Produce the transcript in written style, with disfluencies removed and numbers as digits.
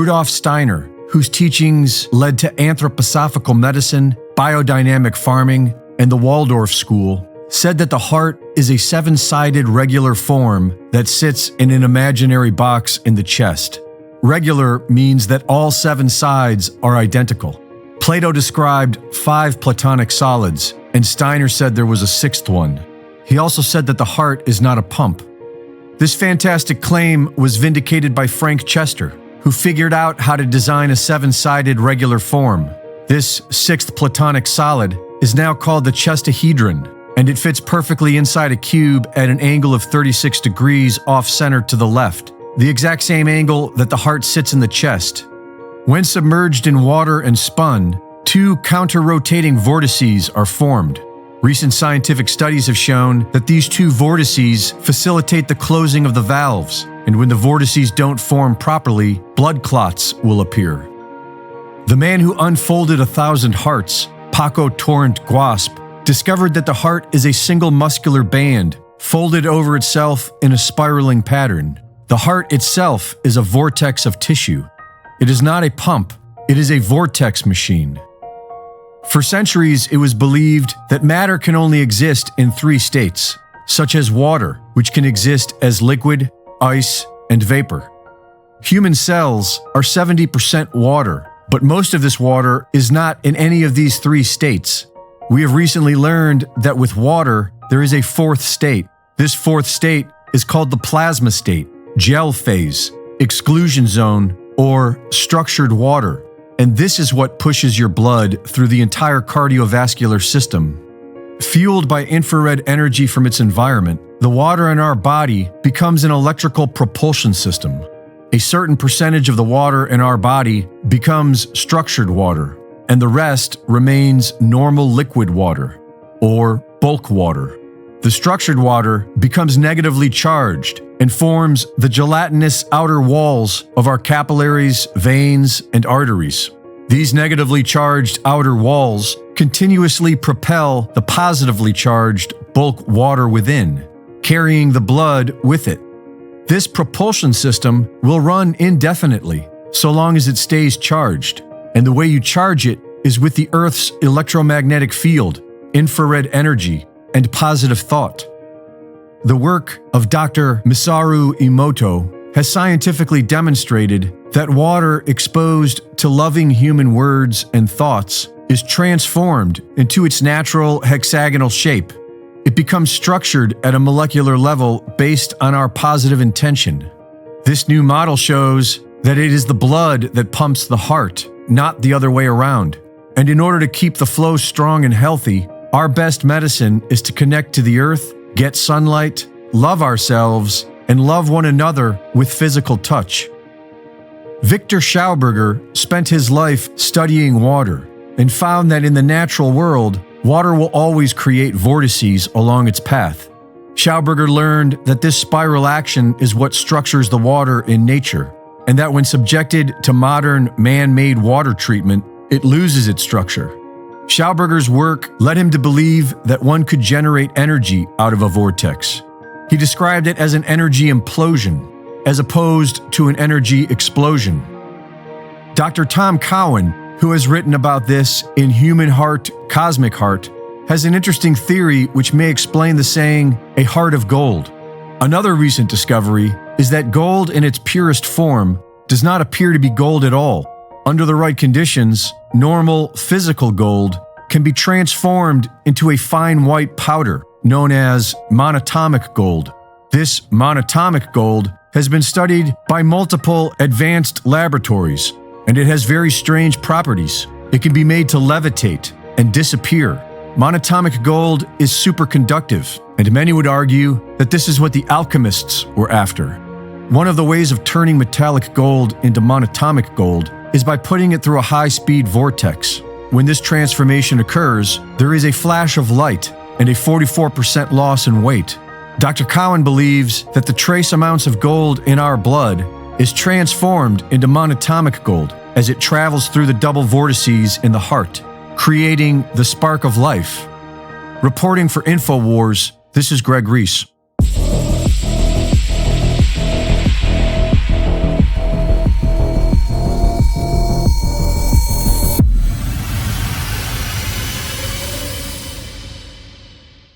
Rudolf Steiner, whose teachings led to anthroposophical medicine, biodynamic farming, and the Waldorf School, said that the heart is a seven-sided regular form that sits in an imaginary box in the chest. Regular means that all seven sides are identical. Plato described 5 Platonic solids, and Steiner said there was a 6th one. He also said that the heart is not a pump. This fantastic claim was vindicated by Frank Chester, who figured out how to design a 7-sided regular form. This 6th Platonic solid is now called the chestahedron, and it fits perfectly inside a cube at an angle of 36 degrees off-center to the left, the exact same angle that the heart sits in the chest. When submerged in water and spun, 2 counter-rotating vortices are formed. Recent scientific studies have shown that these 2 vortices facilitate the closing of the valves, and when the vortices don't form properly, blood clots will appear. The man who unfolded 1,000 hearts, Paco Torrent Guasp, discovered that the heart is a single muscular band, folded over itself in a spiraling pattern. The heart itself is a vortex of tissue. It is not a pump, it is a vortex machine. For centuries, it was believed that matter can only exist in 3 states, such as water, which can exist as liquid, ice, and vapor. Human cells are 70% water, but most of this water is not in any of these 3 states. We have recently learned that with water, there is a 4th state. This 4th state is called the plasma state, gel phase, exclusion zone, or structured water. And this is what pushes your blood through the entire cardiovascular system. Fueled by infrared energy from its environment, the water in our body becomes an electrical propulsion system. A certain percentage of the water in our body becomes structured water, and the rest remains normal liquid water, or bulk water. The structured water becomes negatively charged and forms the gelatinous outer walls of our capillaries, veins, and arteries. These negatively charged outer walls continuously propel the positively charged bulk water within, carrying the blood with it. This propulsion system will run indefinitely, so long as it stays charged, and the way you charge it is with the Earth's electromagnetic field, infrared energy, and positive thought. The work of Dr. Masaru Emoto has scientifically demonstrated that water exposed to loving human words and thoughts is transformed into its natural hexagonal shape. It becomes structured at a molecular level based on our positive intention. This new model shows that it is the blood that pumps the heart, not the other way around. And in order to keep the flow strong and healthy, our best medicine is to connect to the earth, get sunlight, love ourselves, and love one another with physical touch. Victor Schauberger spent his life studying water and found that in the natural world, water will always create vortices along its path. Schauberger learned that this spiral action is what structures the water in nature, and that when subjected to modern man-made water treatment, it loses its structure. Schauberger's work led him to believe that one could generate energy out of a vortex. He described it as an energy implosion, as opposed to an energy explosion. Dr. Tom Cowan, who has written about this in Human Heart, Cosmic Heart, has an interesting theory which may explain the saying, "a heart of gold." Another recent discovery is that gold in its purest form does not appear to be gold at all. Under the right conditions, normal physical gold can be transformed into a fine white powder known as monatomic gold. This monatomic gold has been studied by multiple advanced laboratories, and it has very strange properties. It can be made to levitate and disappear. Monatomic gold is superconductive, and many would argue that this is what the alchemists were after. One of the ways of turning metallic gold into monatomic gold is by putting it through a high-speed vortex. When this transformation occurs, there is a flash of light and a 44% loss in weight. Dr. Cowan believes that the trace amounts of gold in our blood is transformed into monatomic gold as it travels through the double vortices in the heart, creating the spark of life. Reporting for InfoWars, this is Greg Reese.